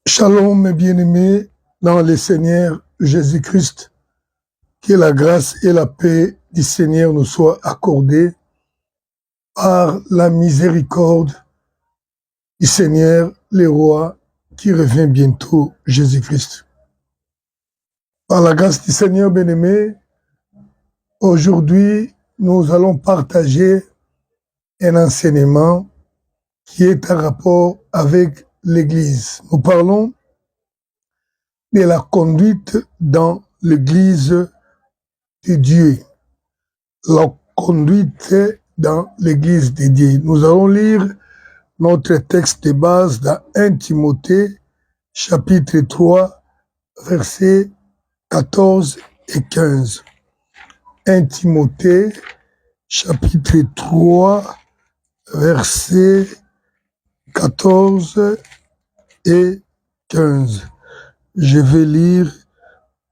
Shalom, mes bien-aimés, dans le Seigneur Jésus-Christ, que la grâce et la paix du Seigneur nous soient accordées par la miséricorde du Seigneur, le roi, qui revient bientôt, Jésus-Christ. Par la grâce du Seigneur bien-aimé, aujourd'hui, nous allons partager un enseignement qui est en rapport avec l'Église. Nous parlons de la conduite dans l'Église de Dieu. La conduite dans l'Église de Dieu. Nous allons lire notre texte de base dans 1 Timothée, chapitre 3, versets 14 et 15. 1 Timothée, chapitre 3, versets 14 et 15. Je vais lire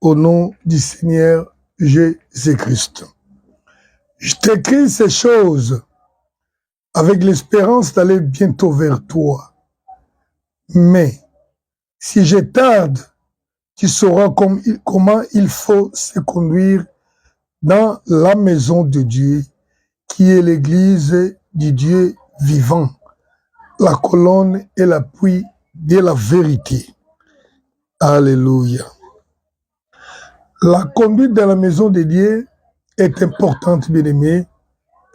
au nom du Seigneur Jésus-Christ. Je t'écris ces choses avec l'espérance d'aller bientôt vers toi. Mais si je tarde, tu sauras comment il faut se conduire dans la maison de Dieu, qui est l'église du Dieu vivant, la colonne et l'appui de la vérité. Alléluia. La conduite dans la maison de Dieu est importante, bien-aimés,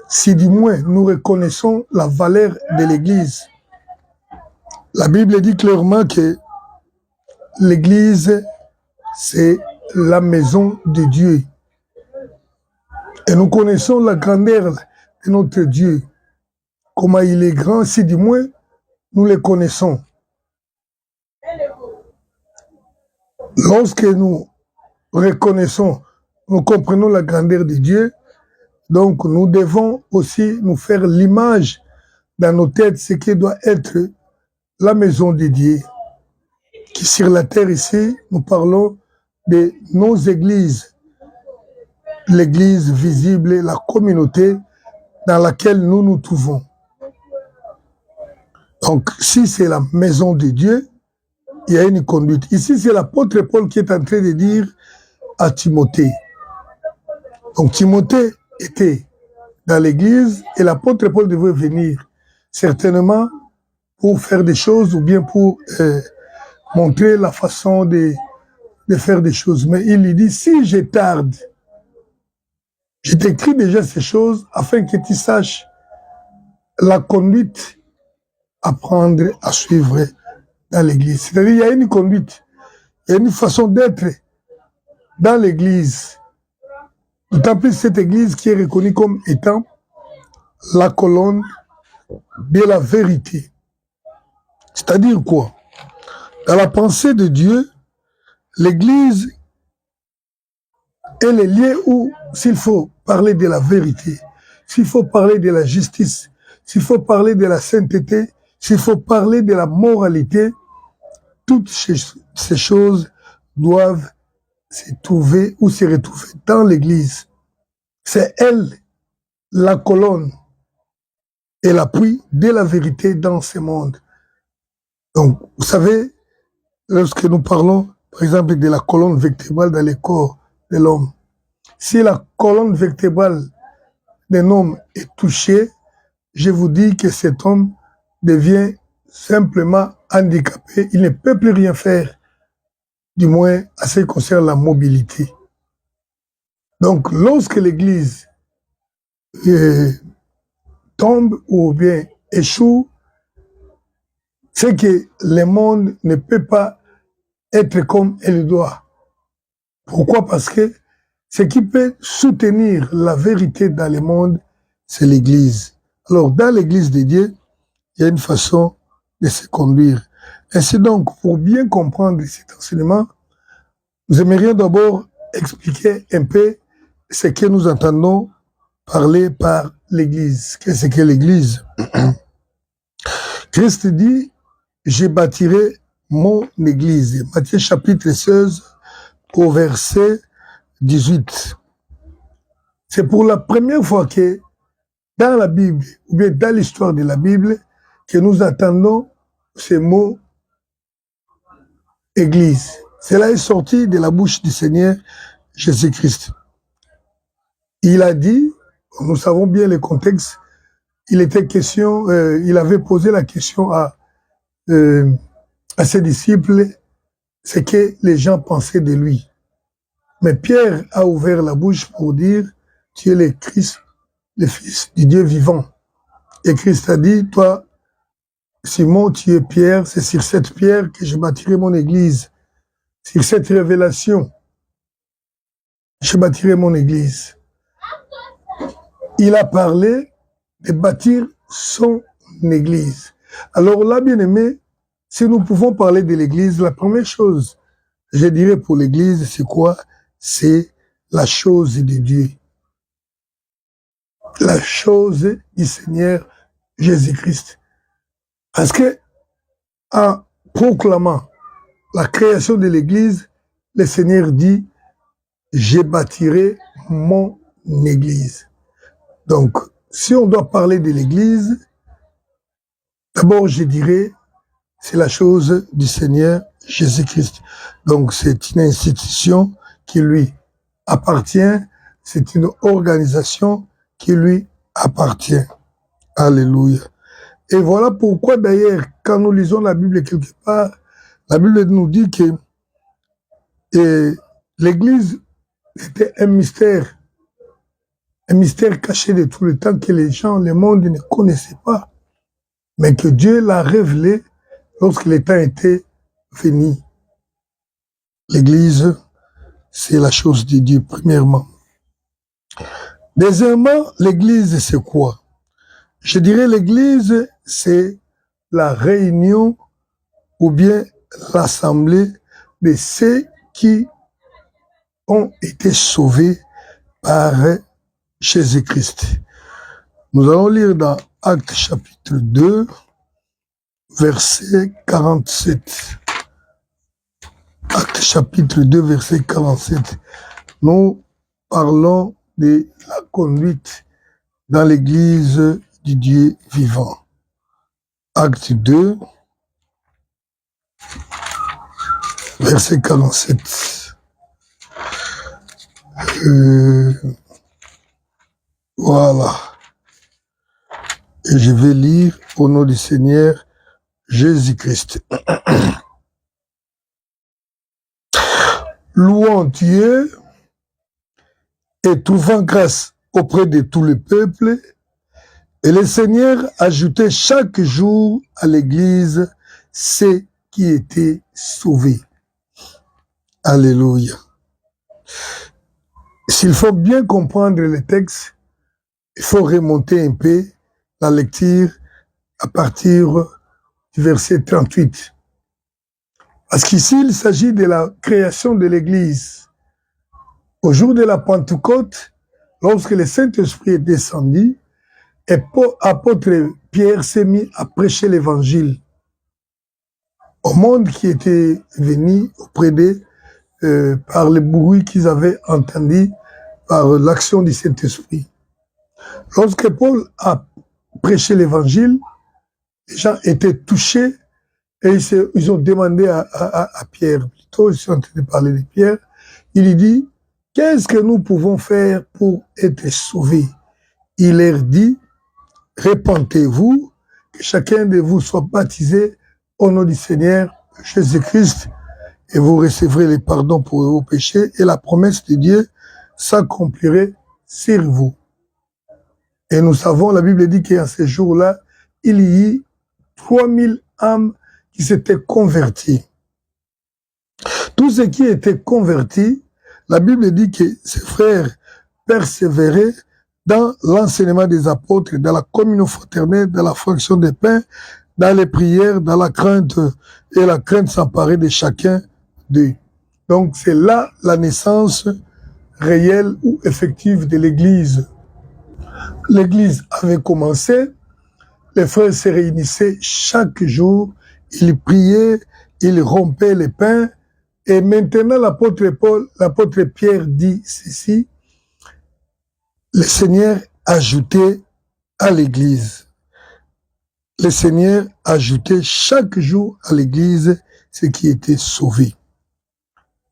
si du moins nous reconnaissons la valeur de l'Église. La Bible dit clairement que l'Église, c'est la maison de Dieu. Et nous connaissons la grandeur de notre Dieu, comment il est grand, si du moins nous le connaissons. Lorsque nous reconnaissons, nous comprenons la grandeur de Dieu, donc nous devons aussi nous faire l'image dans nos têtes, ce qui doit être la maison de Dieu. Qui sur la terre ici, nous parlons de nos églises, l'église visible, la communauté dans laquelle nous nous trouvons. Donc, si c'est la maison de Dieu, il y a une conduite. Ici, c'est l'apôtre Paul qui est en train de dire à Timothée. Donc, Timothée était dans l'église et l'apôtre Paul devait venir certainement pour faire des choses ou bien pour montrer la façon de faire des choses. Mais il lui dit, si je tarde, je t'écris déjà ces choses afin que tu saches la conduite à prendre, à suivre dans l'église. C'est-à-dire, il y a une conduite, il y a une façon d'être dans l'église. D'autant plus cette église qui est reconnue comme étant la colonne de la vérité. C'est-à-dire quoi? Dans la pensée de Dieu, l'église est le lieu où, s'il faut parler de la vérité, s'il faut parler de la justice, s'il faut parler de la sainteté, s'il faut parler de la moralité, toutes ces choses doivent se trouver ou se retrouver dans l'église. C'est elle, la colonne et l'appui de la vérité dans ce monde. Donc, vous savez, lorsque nous parlons, par exemple, de la colonne vertébrale dans le corps de l'homme, si la colonne vertébrale d'un homme est touchée, je vous dis que cet homme devient simplement handicapé. Il ne peut plus rien faire, du moins à ce qui concerne la mobilité. Donc, lorsque l'Église tombe ou bien échoue, c'est que le monde ne peut pas être comme elle doit. Pourquoi? Parce que ce qui peut soutenir la vérité dans le monde, c'est l'Église. Alors, dans l'Église de Dieu, il y a une façon de se conduire. Ainsi donc, pour bien comprendre cet enseignement, nous aimerions d'abord expliquer un peu ce que nous entendons parler par l'Église. Qu'est-ce que l'Église? Christ dit, je bâtirai mon Église. Matthieu chapitre 16 au verset 18. C'est pour la première fois que dans la Bible, ou bien dans l'histoire de la Bible, que nous attendons ces mots Église. Cela est sorti de la bouche du Seigneur Jésus-Christ. Il a dit, nous savons bien le contexte, il était question, il avait posé la question à ses disciples, ce que les gens pensaient de lui. Mais Pierre a ouvert la bouche pour dire, tu es le Christ, le Fils du Dieu vivant. Et Christ a dit, toi, Simon, tu es Pierre, c'est sur cette pierre que je bâtirai mon église. Sur cette révélation, je bâtirai mon église. Il a parlé de bâtir son église. Alors là, bien aimé, si nous pouvons parler de l'église, la première chose, je dirais pour l'église, c'est quoi? C'est la chose de Dieu. La chose du Seigneur Jésus-Christ. Parce que, en proclamant la création de l'église, le Seigneur dit, je bâtirai mon église. Donc, si on doit parler de l'église, d'abord, je dirais, c'est la chose du Seigneur Jésus-Christ. Donc, c'est une institution qui lui appartient, c'est une organisation qui lui appartient. Alléluia. Et voilà pourquoi, d'ailleurs, quand nous lisons la Bible quelque part, la Bible nous dit que l'église était un mystère caché de tout le temps que les gens, le monde ne connaissaient pas, mais que Dieu l'a révélé lorsque le temps était venu. L'église, c'est la chose de Dieu, premièrement. Deuxièmement, l'église, c'est quoi? Je dirais l'église, c'est la réunion ou bien l'assemblée de ceux qui ont été sauvés par Jésus-Christ. Nous allons lire dans Actes chapitre 2, verset 47. Actes chapitre 2, verset 47. Nous parlons de la conduite dans l'église du Dieu vivant. Acte 2, verset 47. Voilà. Et je vais lire au nom du Seigneur Jésus-Christ. Louant Dieu et trouvant grâce auprès de tout le peuple, et le Seigneur ajoutait chaque jour à l'Église ceux qui étaient sauvés. Alléluia. S'il faut bien comprendre le texte, il faut remonter un peu la lecture à partir du verset 38. Parce qu'ici, il s'agit de la création de l'Église. Au jour de la Pentecôte, lorsque le Saint-Esprit est descendu, apôtre Pierre s'est mis à prêcher l'Évangile au monde qui était venu auprès d'eux par le bruit qu'ils avaient entendu par l'action du Saint-Esprit. Lorsque Paul a prêché l'Évangile, les gens étaient touchés et ils ont demandé à Pierre, plutôt ils sont en train de parler de Pierre, il lui dit, qu'est-ce que nous pouvons faire pour être sauvés? Il leur dit, répentez-vous, que chacun de vous soit baptisé au nom du Seigneur Jésus-Christ et vous recevrez le pardon pour vos péchés et la promesse de Dieu s'accomplirait sur vous. Et nous savons, la Bible dit qu'à ce jour-là, il y eut 3000 âmes qui s'étaient converties. Tous ceux qui étaient convertis, la Bible dit que ces frères persévéraient dans l'enseignement des apôtres, dans la communion fraternelle, dans la fraction des pains, dans les prières, dans la crainte, et la crainte s'emparait de chacun d'eux. Donc c'est là la naissance réelle ou effective de l'Église. L'Église avait commencé, les frères se réunissaient chaque jour, ils priaient, ils rompaient les pains, et maintenant l'apôtre Pierre dit ceci, le Seigneur ajoutait à l'Église. Le Seigneur ajoutait chaque jour à l'Église ceux qui étaient sauvés.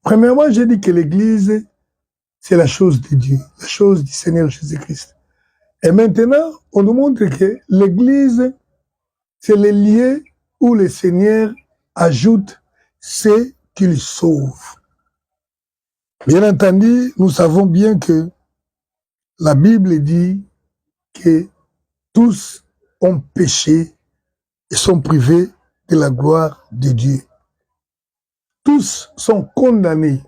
Premièrement, j'ai dit que l'Église, c'est la chose de Dieu, la chose du Seigneur Jésus-Christ. Et maintenant, on nous montre que l'Église, c'est le lieu où le Seigneur ajoute ceux qu'il sauve. Bien entendu, nous savons bien que la Bible dit que tous ont péché et sont privés de la gloire de Dieu. Tous sont condamnés.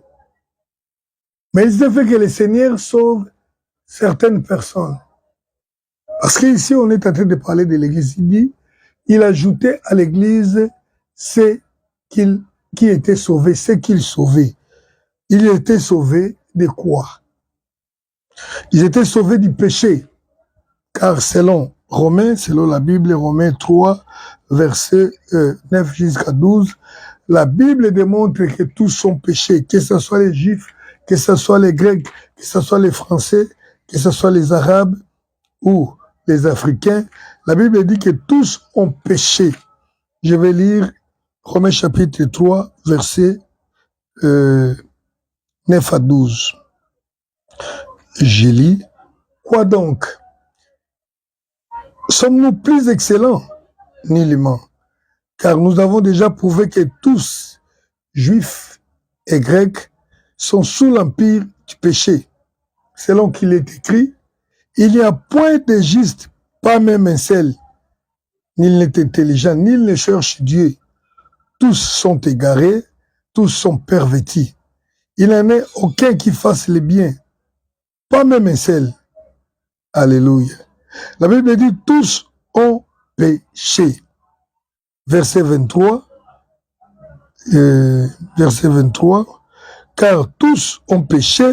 Mais il se fait que le Seigneur sauve certaines personnes. Parce qu'ici, on est en train de parler de l'Église. Il dit, il ajoutait à l'Église ceux qui étaient sauvés, ceux qu'il sauvait. Ils étaient sauvés de quoi? Ils étaient sauvés du péché. Car selon Romains, selon la Bible, Romains 3, versets 9 jusqu'à 12, la Bible démontre que tous sont péchés, que ce soit les Juifs, que ce soit les Grecs, que ce soit les Français, que ce soit les Arabes ou les Africains. La Bible dit que tous ont péché. Je vais lire Romains chapitre 3, versets 9 à 12. Je lis. Quoi donc? Sommes-nous plus excellents? Nullement. Car nous avons déjà prouvé que tous, juifs et grecs, sont sous l'empire du péché. Selon qu'il est écrit, il n'y a point de juste, pas même un seul. Nul n'est intelligent, nul ne cherche Dieu. Tous sont égarés, tous sont pervertis. Il n'en est aucun qui fasse le bien, pas même un seul. Alléluia. La Bible dit, tous ont péché. Verset 23, car tous ont péché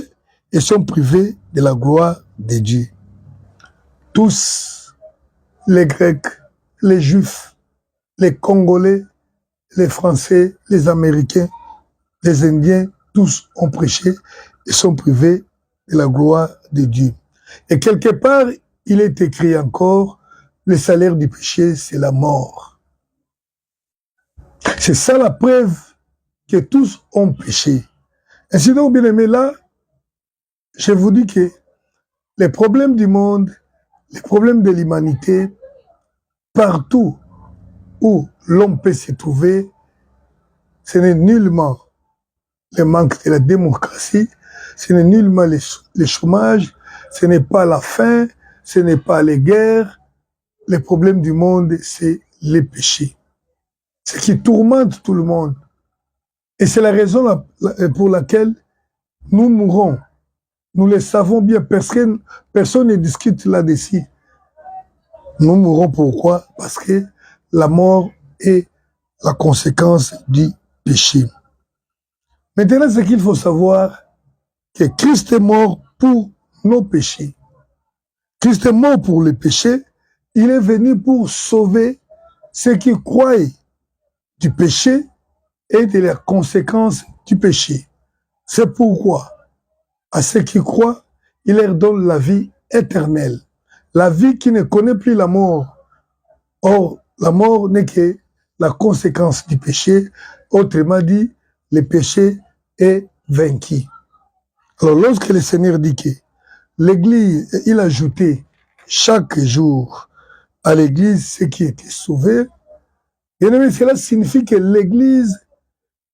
et sont privés de la gloire de Dieu. Tous, les Grecs, les Juifs, les Congolais, les Français, les Américains, les Indiens, tous ont péché et sont privés de la gloire de Dieu. Et quelque part, il est écrit encore, le salaire du péché, c'est la mort. C'est ça la preuve que tous ont péché. Ainsi donc, bien aimé, là, je vous dis que les problèmes du monde, les problèmes de l'humanité, partout où l'homme peut se trouver, ce n'est nullement le manque de la démocratie, ce n'est nullement le chômage, ce n'est pas la faim, ce n'est pas les guerres. Les problèmes du monde, c'est les péchés. Ce qui tourmente tout le monde. Et c'est la raison pour laquelle nous mourrons. Nous le savons bien, personne ne discute là-dessus. Nous mourrons pourquoi? Parce que la mort est la conséquence du péché. Maintenant, ce qu'il faut savoir, que Christ est mort pour nos péchés. Christ est mort pour les péchés. Il est venu pour sauver ceux qui croient du péché et de la conséquence du péché. C'est pourquoi, à ceux qui croient, il leur donne la vie éternelle. La vie qui ne connaît plus la mort. Or, la mort n'est que la conséquence du péché. Autrement dit, le péché est vaincu. Alors, lorsque le Seigneur dit que l'Église, il a ajouté chaque jour à l'Église ceux qui étaient sauvés, bien aimé, cela signifie que l'Église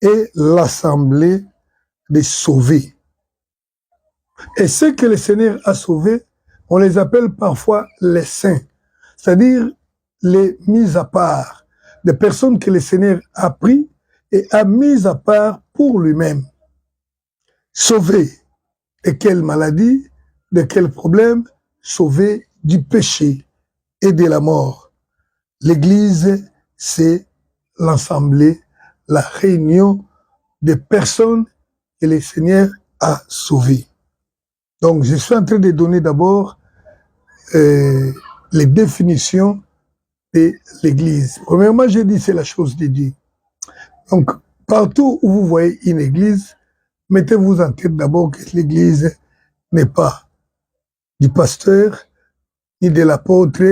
est l'assemblée des sauvés. Et ceux que le Seigneur a sauvés, on les appelle parfois les saints, c'est-à-dire les mis à part, des personnes que le Seigneur a pris et a mis à part pour lui-même. Sauvés de quelle maladie, de quel problème? Sauvés du péché et de la mort. L'Église, c'est l'assemblée, la réunion des personnes que le Seigneur a sauvées. Donc, je suis en train de donner d'abord les définitions de l'Église. Premièrement, j'ai dit c'est la chose de Dieu. Donc, partout où vous voyez une Église, mettez-vous en tête d'abord que l'Église n'est pas du pasteur, ni de l'apôtre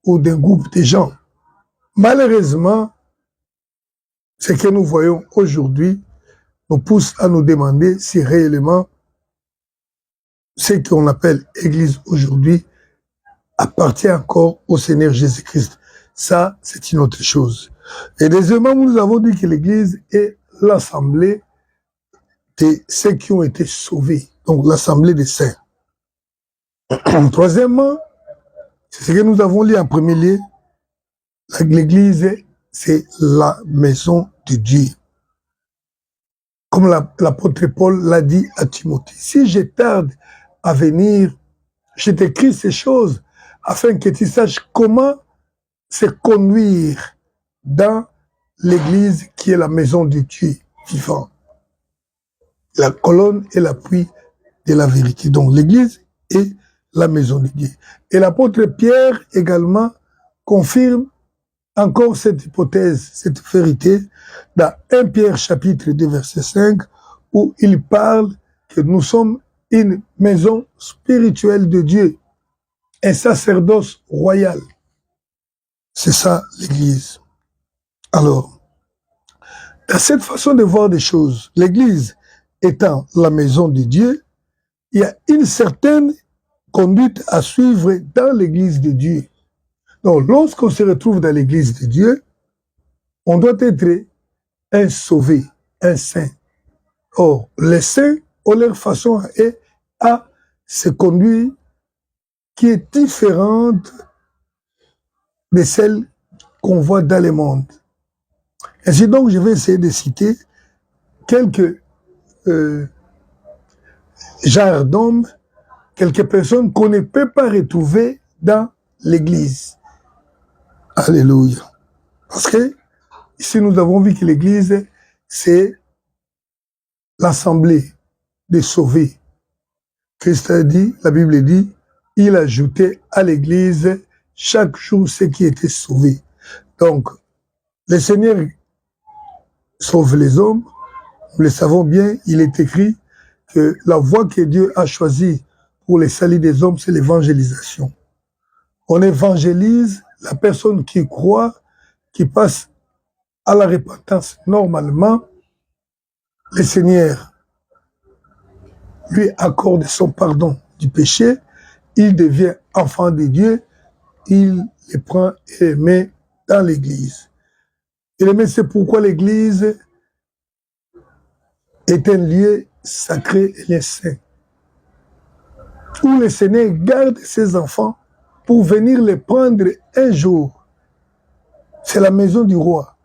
ou d'un groupe de gens. Malheureusement, ce que nous voyons aujourd'hui nous pousse à nous demander si réellement ce qu'on appelle Église aujourd'hui appartient encore au Seigneur Jésus-Christ. Ça, c'est une autre chose. Et deuxièmement, nous avons dit que l'Église est l'assemblée de ceux qui ont été sauvés, donc l'assemblée des saints. Troisièmement, c'est ce que nous avons lu en premier lieu, l'Église, c'est la maison de Dieu. Comme l'apôtre Paul l'a dit à Timothée, si je tarde à venir, je t'écris ces choses afin que tu saches comment se conduire dans l'Église qui est la maison de Dieu vivant. La colonne et l'appui de la vérité. Donc l'Église est la maison de Dieu. Et l'apôtre Pierre également confirme encore cette hypothèse, cette vérité, dans 1 Pierre chapitre 2 verset 5, où il parle que nous sommes une maison spirituelle de Dieu, un sacerdoce royal. C'est ça l'Église. Alors, dans cette façon de voir des choses, l'Église étant la maison de Dieu, il y a une certaine conduite à suivre dans l'Église de Dieu. Donc, lorsqu'on se retrouve dans l'Église de Dieu, on doit être un sauvé, un saint. Or, les saints ont leur façon à se conduire qui est différente de celle qu'on voit dans le monde. Ainsi donc, je vais essayer de citer quelques genres d'hommes, quelques personnes qu'on ne peut pas retrouver dans l'Église. Alléluia. Parce que ici, nous avons vu que l'Église, c'est l'assemblée des sauvés. Christ a dit, la Bible dit, il ajoutait à l'Église chaque jour ceux qui étaient sauvés. Donc, le Seigneur sauve les hommes. Nous le savons bien, il est écrit que la voie que Dieu a choisie pour le salut des hommes, c'est l'évangélisation. On évangélise la personne qui croit, qui passe à la repentance. Normalement, le Seigneur lui accorde son pardon du péché, il devient enfant de Dieu, il les prend et les met dans l'Église. Et les met, c'est pourquoi l'Église est un lieu sacré et saint, où le Seigneur garde ses enfants pour venir les prendre un jour. C'est la maison du roi.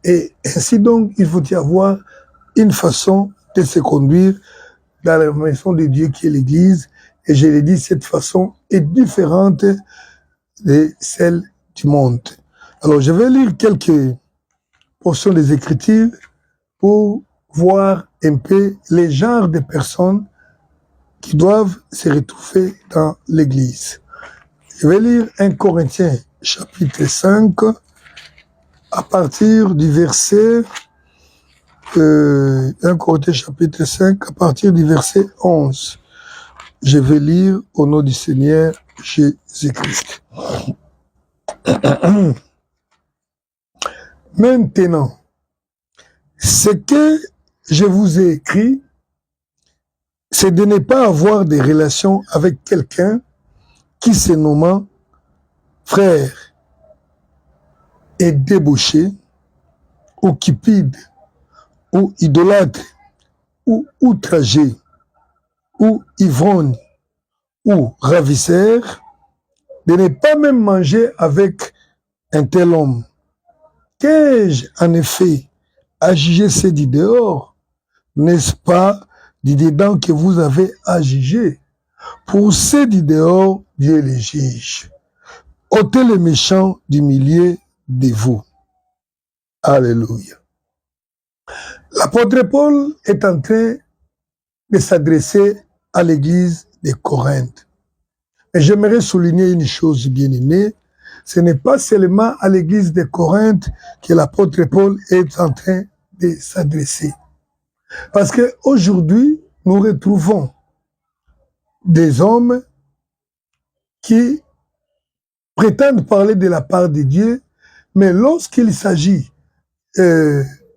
Et ainsi donc, il faut y avoir une façon de se conduire dans la maison de Dieu qui est l'Église. Et je l'ai dit, cette façon est différente de celle du monde. Alors, je vais lire quelques portions des Écritures pour voir un peu les genres de personnes qui doivent se retrouver dans l'Église. Je vais lire 1 Corinthiens chapitre 5 à partir du verset 1 Corinthiens chapitre 5 à partir du verset 11. Je vais lire au nom du Seigneur Jésus-Christ. Maintenant, ce que je vous ai écrit, c'est de ne pas avoir des relations avec quelqu'un qui se nommant frère est débauché, ou cupide, ou idolâtre, ou outragé, ou ivrogne, ou ravisseur, de ne pas même manger avec un tel homme. Qu'ai-je en effet à juger ceux du dehors? N'est-ce pas du dedans que vous avez à juger? Pour ceux du dehors, Dieu les juge. Ôtez les méchants du milieu de vous. Alléluia. L'apôtre Paul est en train de s'adresser à l'église de Corinthe. Et j'aimerais souligner une chose, bien-aimée, ce n'est pas seulement à l'église de Corinthe que l'apôtre Paul est en train de s'adresser. Parce qu'aujourd'hui, nous retrouvons des hommes qui prétendent parler de la part de Dieu, mais lorsqu'il s'agit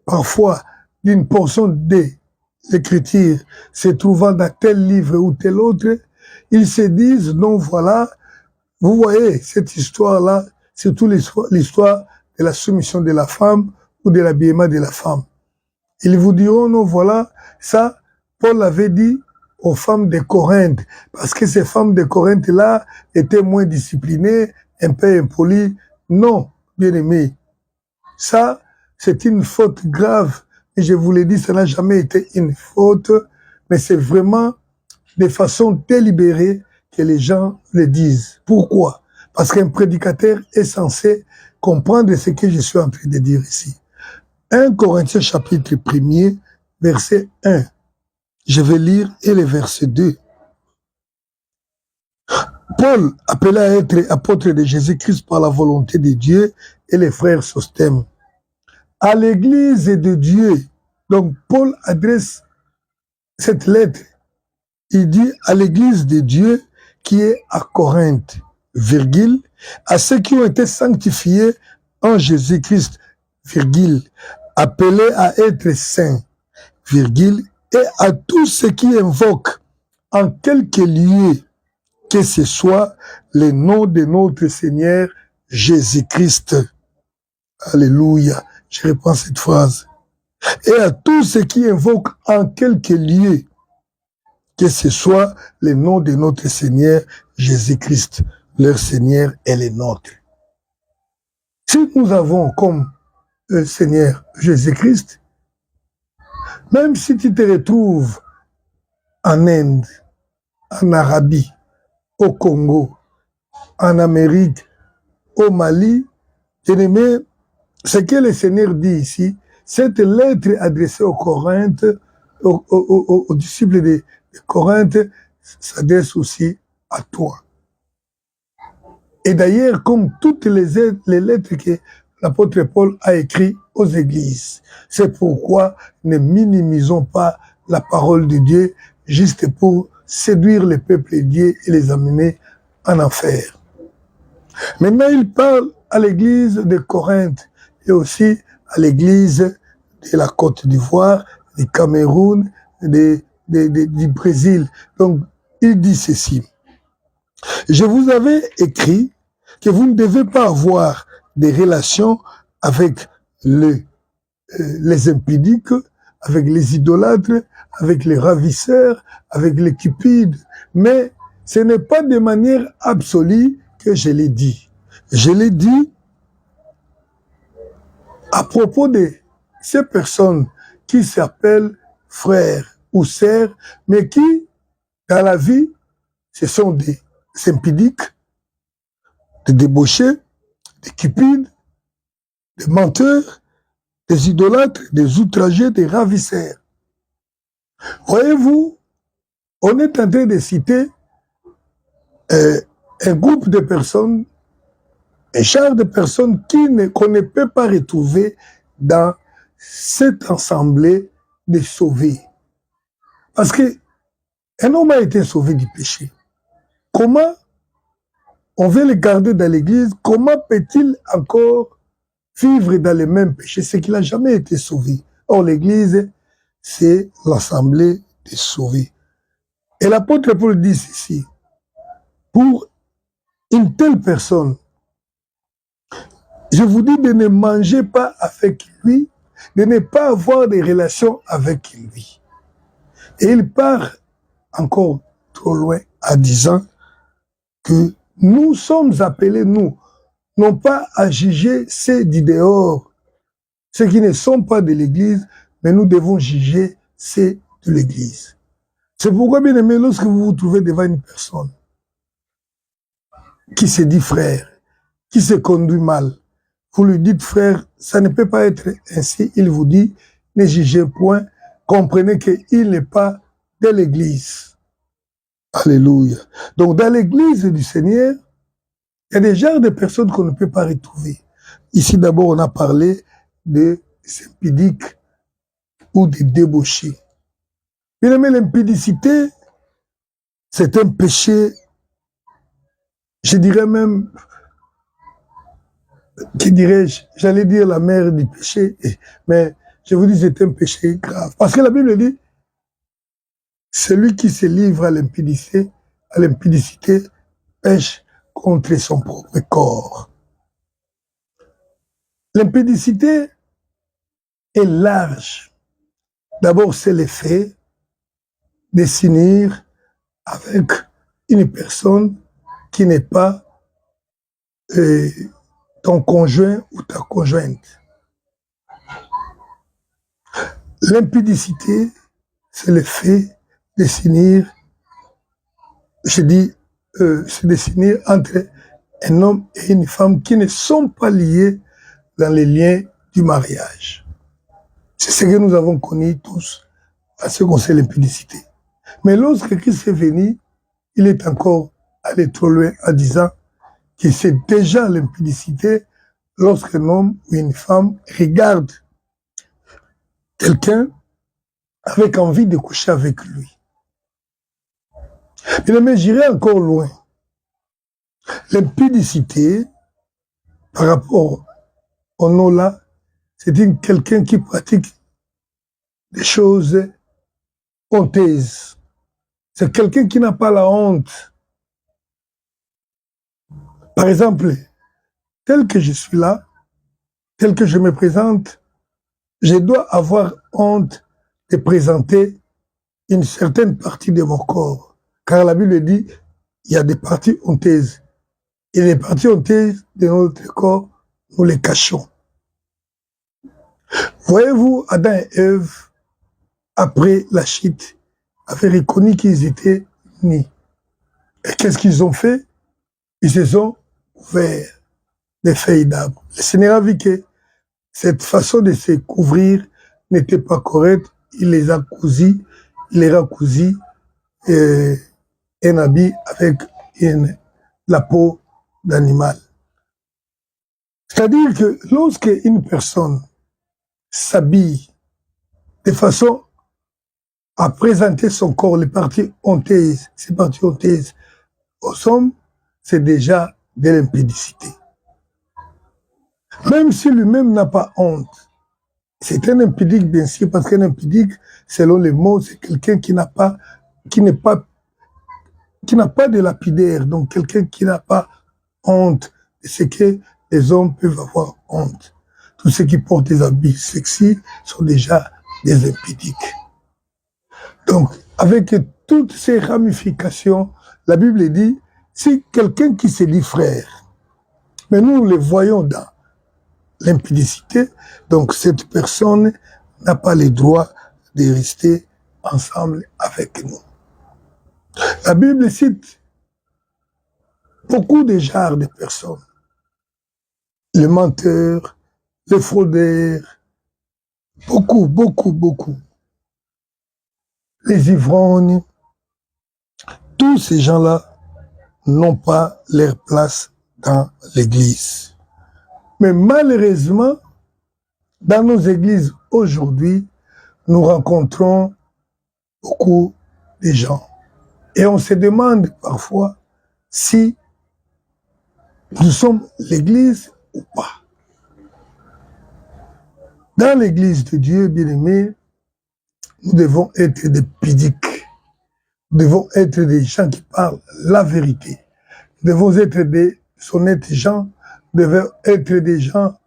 parfois d'une portion des Écritures se trouvant dans tel livre ou tel autre, ils se disent, non, voilà, vous voyez, cette histoire-là, c'est surtout l'histoire de la soumission de la femme ou de l'habillement de la femme. Ils vous diront, non, voilà, ça, Paul avait dit aux femmes de Corinthe, parce que ces femmes de Corinthe-là étaient moins disciplinées, un peu impolies. Non, bien-aimés, ça, c'est une faute grave. Et je vous l'ai dit, ça n'a jamais été une faute, mais c'est vraiment de façon délibérée que les gens le disent. Pourquoi? Parce qu'un prédicateur est censé comprendre ce que je suis en train de dire ici. 1 Corinthiens chapitre 1er, verset 1. Je vais lire et le verset 2. Paul, appelé à être apôtre de Jésus-Christ par la volonté de Dieu, et les frères Sostème, à l'église de Dieu. Donc Paul adresse cette lettre. Il dit à l'église de Dieu qui est à Corinthe, virgule, à ceux qui ont été sanctifiés en Jésus-Christ, virgule, appelés à être saints, virgule, et à tous ceux qui invoquent en quelque lieu que ce soit le nom de notre Seigneur Jésus-Christ. Alléluia. Je reprends cette phrase. Et à tous ceux qui invoquent en quelque lieu que ce soit le nom de notre Seigneur Jésus-Christ. Leur Seigneur est le nôtre. Si nous avons comme Seigneur Jésus-Christ, même si tu te retrouves en Inde, en Arabie, au Congo, en Amérique, au Mali, bien-aimé, ce que le Seigneur dit ici, cette lettre adressée aux Corinthe, aux disciples de Corinthe, s'adresse aussi à toi. Et d'ailleurs, comme toutes les lettres que l'apôtre Paul a écrites aux églises, c'est pourquoi ne minimisons pas la parole de Dieu juste pour séduire le peuple de Dieu et les amener en enfer. Maintenant, il parle à l'église de Corinthe et aussi à l'église de la Côte d'Ivoire, du Cameroun, du Brésil. Donc, il dit ceci. Je vous avais écrit que vous ne devez pas avoir des relations avec les impudiques, avec les idolâtres, avec les ravisseurs, avec les cupides. Mais ce n'est pas de manière absolue que je l'ai dit. Je l'ai dit à propos de ces personnes qui s'appellent frères ou sœurs, mais qui, dans la vie, ce sont des impudiques, des débauchés, des cupides, des menteurs, des idolâtres, des outragés, des ravisseurs. Voyez-vous, on est en train de citer un groupe de personnes, un genre de personnes qu'on ne peut pas retrouver dans cette assemblée de sauvés. Parce que un homme a été sauvé du péché. Comment on veut le garder dans l'église? Comment peut-il encore vivre dans les mêmes péchés? C'est qu'il n'a jamais été sauvé. Or, l'église, c'est l'assemblée des sauvés. Et l'apôtre Paul dit ceci. Pour une telle personne, je vous dis de ne manger pas avec lui, de ne pas avoir des relations avec lui. Et il part encore trop loin en disant que nous sommes appelés, nous, non pas à juger ceux du dehors, ceux qui ne sont pas de l'église, mais nous devons juger ceux de l'église. C'est pourquoi, bien aimé, lorsque vous vous trouvez devant une personne qui se dit frère, qui se conduit mal, vous lui dites frère, ça ne peut pas être ainsi, il vous dit, ne jugez point, comprenez qu'il n'est pas de l'église. Alléluia. Donc dans l'église du Seigneur, il y a des genres de personnes qu'on ne peut pas retrouver. Ici d'abord on a parlé de impudiques ou de débauchés. Bien aimé, l'impudicité, c'est un péché, je dirais même, que dirais-je, j'allais dire la mère du péché, mais je vous dis, c'est un péché grave. Parce que la Bible dit, celui qui se livre à l'impudicité pêche contre son propre corps. L'impudicité est large. D'abord, c'est l'effet de s'unir avec une personne qui n'est pas ton conjoint ou ta conjointe. L'impudicité, c'est le fait de s'unir, je dis, c'est de s'unir entre un homme et une femme qui ne sont pas liés dans les liens du mariage. C'est ce que nous avons connu tous à ce qu'on sait l'impudicité. Mais lorsque Christ est venu, il est encore allé trop loin en disant que c'est déjà l'impudicité lorsqu'un homme ou une femme regarde quelqu'un avec envie de coucher avec lui. Mais j'irai encore loin. L'impudicité, par rapport au nom-là, c'est quelqu'un qui pratique des choses honteuses. C'est quelqu'un qui n'a pas la honte. Par exemple, tel que je suis là, tel que je me présente, je dois avoir honte de présenter une certaine partie de mon corps. Car la Bible dit, il y a des parties honteuses. Et les parties honteuses de notre corps, nous les cachons. Voyez-vous, Adam et Ève, après la chute, avaient reconnu qu'ils étaient nus. Et qu'est-ce qu'ils ont fait? Ils se sont ouverts des feuilles d'arbre. Le Seigneur a vu que cette façon de se couvrir n'était pas correcte. Il les a cousus, il les a cousus un habit avec la peau d'animal. C'est-à-dire que lorsque une personne s'habille de façon à présenter son corps, les parties honteuses, ces parties honteuses aux hommes, c'est déjà de l'impudicité. Même si lui-même n'a pas honte, c'est un impudique bien sûr, parce qu'un impudique, selon les mots, c'est quelqu'un qui n'a pas de lapidaire, donc quelqu'un qui n'a pas honte de ce que les hommes peuvent avoir honte. Tous ceux qui portent des habits sexy sont déjà des impudiques. Donc, avec toutes ces ramifications, la Bible dit, si quelqu'un qui se dit frère, mais nous les voyons dans l'impudicité, donc cette personne n'a pas le droit de rester ensemble avec nous. La Bible cite beaucoup de genres de personnes. Les menteurs, les fraudeurs, beaucoup. Les ivrognes, tous ces gens-là n'ont pas leur place dans l'Église. Mais malheureusement, dans nos églises aujourd'hui, nous rencontrons beaucoup de gens. Et on se demande parfois si nous sommes l'Église ou pas. Dans l'Église de Dieu, bien-aimé, nous devons être des pudiques. Nous devons être des gens qui parlent la vérité. Nous devons être des honnêtes gens. Nous devons être des gens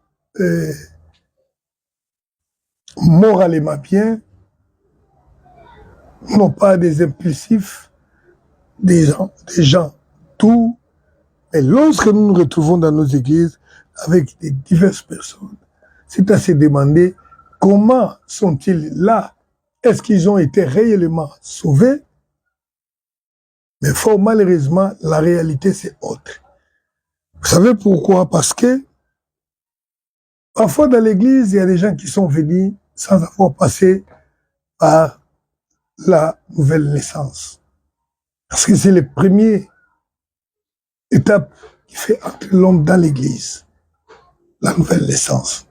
moralement bien, non pas des impulsifs, des gens tout. Mais lorsque nous nous retrouvons dans nos églises avec des diverses personnes, c'est à se demander comment sont-ils là? Est-ce qu'ils ont été réellement sauvés? Mais fort malheureusement, la réalité c'est autre. Vous savez pourquoi? Parce que parfois dans l'église, il y a des gens qui sont venus sans avoir passé par la nouvelle naissance. Parce que c'est la première étape qui fait entrer l'homme dans l'église, la nouvelle naissance.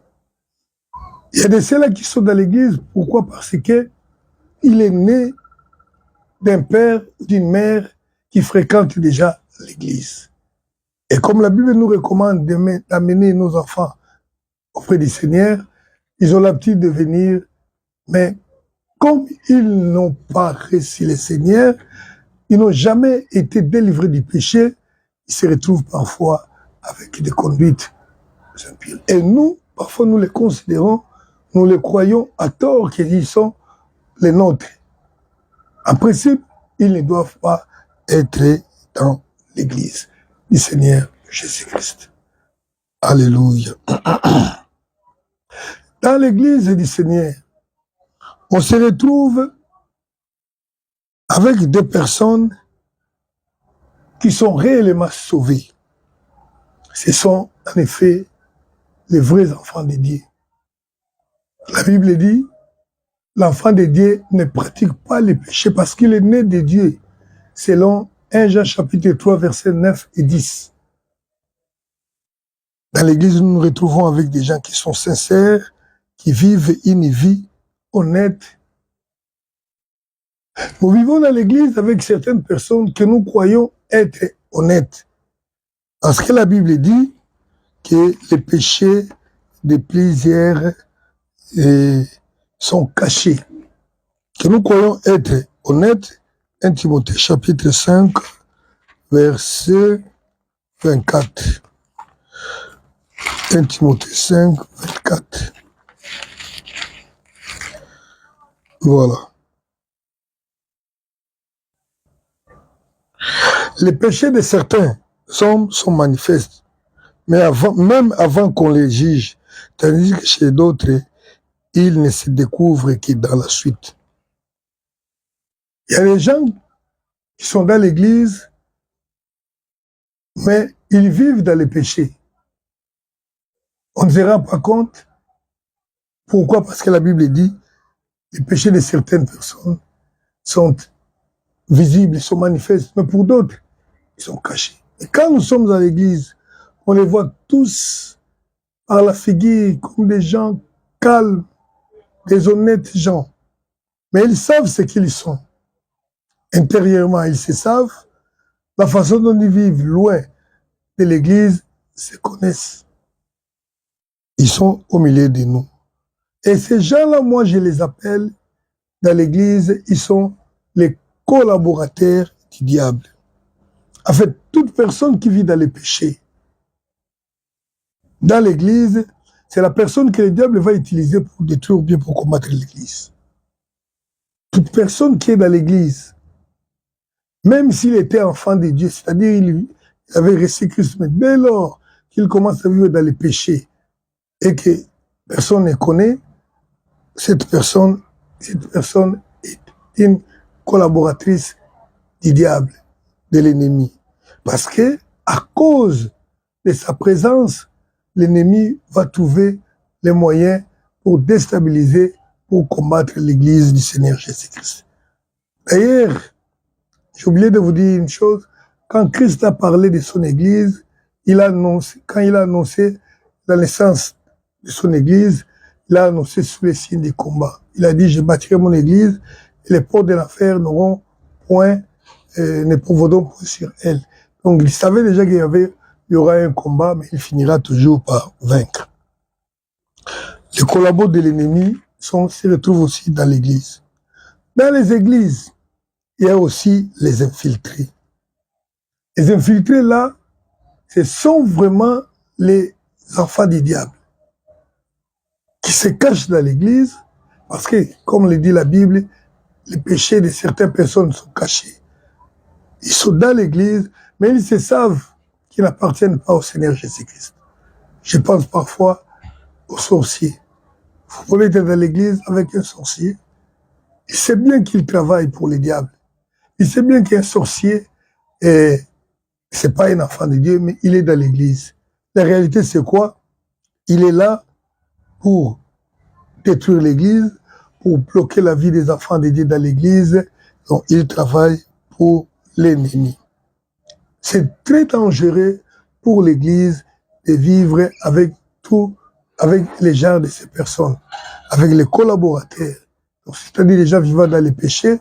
Il y a de ceux-là qui sont dans l'église, pourquoi? Parce que il est né d'un père ou d'une mère qui fréquente déjà l'église. Et comme la Bible nous recommande d'amener nos enfants auprès du Seigneur, ils ont l'habitude de venir, mais comme ils n'ont pas reçu le Seigneur, ils n'ont jamais été délivrés du péché, ils se retrouvent parfois avec des conduites impies. Et nous, parfois nous les considérons, nous les croyons à tort qu'ils sont les nôtres. En principe, ils ne doivent pas être dans l'église du Seigneur Jésus-Christ. Alléluia. Dans l'église du Seigneur, on se retrouve avec des personnes qui sont réellement sauvées. Ce sont en effet les vrais enfants de Dieu. La Bible dit, l'enfant de Dieu ne pratique pas les péchés parce qu'il est né de Dieu, selon 1 Jean chapitre 3, versets 9 et 10. Dans l'église, nous nous retrouvons avec des gens qui sont sincères, qui vivent une vie honnête. Nous vivons dans l'église avec certaines personnes que nous croyons être honnêtes. Parce que la Bible dit que les péchés de plusieurs sont cachés. Que nous croyons être honnêtes. 1 Timothée chapitre 5, verset 24. 1 Timothée 5, 24. Voilà. Les péchés de certains hommes sont manifestes, mais même avant qu'on les juge, tandis que chez d'autres, ils ne se découvrent que dans la suite. Il y a des gens qui sont dans l'église, mais ils vivent dans les péchés. On ne se rend pas compte. Pourquoi? Parce que la Bible dit les péchés de certaines personnes sont visibles, ils sont manifestes, mais pour d'autres, ils sont cachés. Et quand nous sommes dans l'église, on les voit tous par la figure comme des gens calmes, des honnêtes gens. Mais ils savent ce qu'ils sont. Intérieurement, ils se savent. La façon dont ils vivent loin de l'église se connaissent. Ils sont au milieu de nous. Et ces gens-là, moi, je les appelle dans l'église, ils sont les collaborateurs du diable. En fait, toute personne qui vit dans les péchés, dans l'église, c'est la personne que le diable va utiliser pour détruire ou bien pour combattre l'église. Toute personne qui est dans l'église, même s'il était enfant de Dieu, c'est-à-dire il avait reçu Christ, mais dès lors qu'il commence à vivre dans les péchés et que personne ne connaît, cette personne est une collaboratrice du diable, de l'ennemi. Parce que, à cause de sa présence, l'ennemi va trouver les moyens pour déstabiliser, pour combattre l'église du Seigneur Jésus-Christ. D'ailleurs, j'ai oublié de vous dire une chose, quand Christ a parlé de son église, quand il a annoncé la naissance de son église, il a annoncé sous les signes des combats. Il a dit, je bâtirai mon église, et les portes de l'enfer n'auront point, ne pourront point sur elle. Donc il savait déjà qu'il y aura un combat, mais il finira toujours par vaincre. Les collabos de l'ennemi se retrouvent aussi dans l'église. Dans les églises, il y a aussi les infiltrés. Les infiltrés là, ce sont vraiment les enfants du diable qui se cachent dans l'église parce que, comme le dit la Bible, les péchés de certaines personnes sont cachés. Ils sont dans l'église, mais ils se savent qu'ils n'appartiennent pas au Seigneur Jésus-Christ. Je pense parfois aux sorciers. Vous pouvez être dans l'église avec un sorcier. Il sait bien qu'il travaille pour le diable. Il sait bien qu'un sorcier, c'est pas un enfant de Dieu, mais il est dans l'église. La réalité, c'est quoi? Il est là pour détruire l'église, pour bloquer la vie des enfants de Dieu dans l'église. Donc, il travaille pour l'ennemi. C'est très dangereux pour l'église de vivre avec les gens de ces personnes, avec les collaborateurs. C'est-à-dire les gens vivant dans les péchés,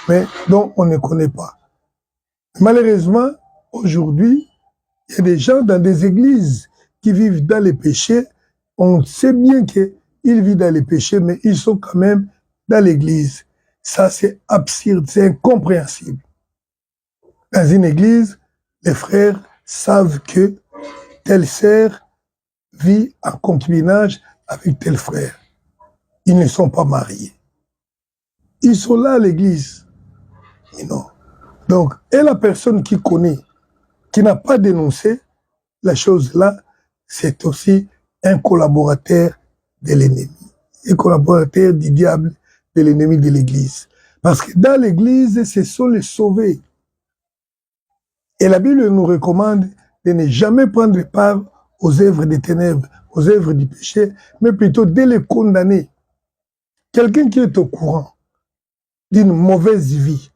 mais dont on ne connaît pas. Malheureusement, aujourd'hui, il y a des gens dans des églises qui vivent dans les péchés. On sait bien que ils vivent dans les péchés, mais ils sont quand même dans l'église. Ça, c'est absurde, c'est incompréhensible. Dans une église, les frères savent que telle sœur vit en concubinage avec tel frère. Ils ne sont pas mariés. Ils sont là à l'église. Mais non. Donc, et la personne qui connaît, qui n'a pas dénoncé la chose là, c'est aussi un collaborateur de l'ennemi. Un collaborateur du diable, de l'ennemi de l'église. Parce que dans l'église, ce sont les sauvés. Et la Bible nous recommande de ne jamais prendre part aux œuvres des ténèbres, aux œuvres du péché, mais plutôt de les condamner. Quelqu'un qui est au courant d'une mauvaise vie,